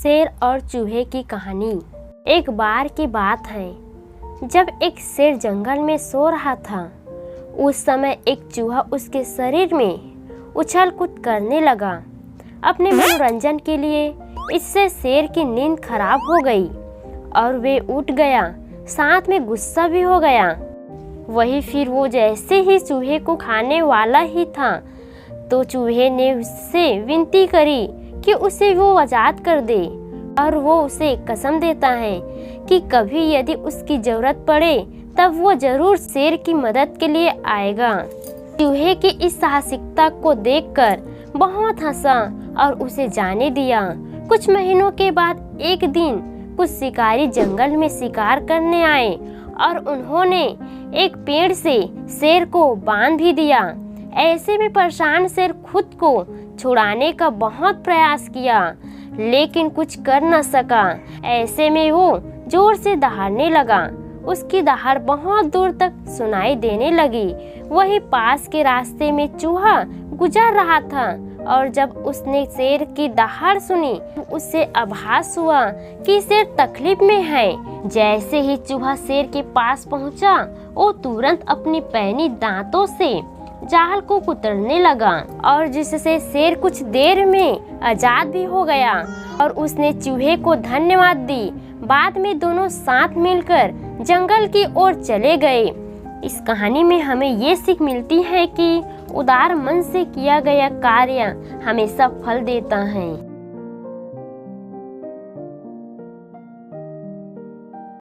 शेर और चूहे की कहानी। एक बार की बात है, जब एक शेर जंगल में सो रहा था। उस समय एक चूहा उसके शरीर में उछल कूद करने लगा। अपने मनोरंजन के लिए इससे शेर की नींद खराब हो गई और वे उठ गया, साथ में गुस्सा भी हो गया। वही फिर वो जैसे ही चूहे को खाने वाला ही था, तो चूहे ने उससे विनती करी कि उसे वो आज़ाद कर दे, और वो उसे कसम देता है कि कभी यदि उसकी ज़रूरत पड़े तब वो ज़रूर शेर की मदद के लिए आएगा। चूहे की इस साहसिकता को देखकर बहुत हंसा और उसे जाने दिया। कुछ महीनों के बाद एक दिन कुछ शिकारी जंगल में शिकार करने आए और उन्होंने एक पेड़ से शेर को बांध भी दिया। ऐसे में परेशान शेर खुद को छुड़ाने का बहुत प्रयास किया, लेकिन कुछ कर न सका। ऐसे में वो जोर से दहाड़ने लगा। उसकी दहाड़ बहुत दूर तक सुनाई देने लगी। वही पास के रास्ते में चूहा गुजर रहा था, और जब उसने शेर की दहाड़ सुनी, उससे आभास हुआ कि शेर तकलीफ में है। जैसे ही चूहा शेर के पास पहुंचा, वो तुरंत अपनी पैनी दांतों से जाल को कुतरने लगा, और जिससे शेर कुछ देर में आजाद भी हो गया और उसने चूहे को धन्यवाद दी। बाद में दोनों साथ मिलकर जंगल की ओर चले गए। इस कहानी में हमें ये सीख मिलती है कि उदार मन से किया गया कार्य हमेशा फल देता है।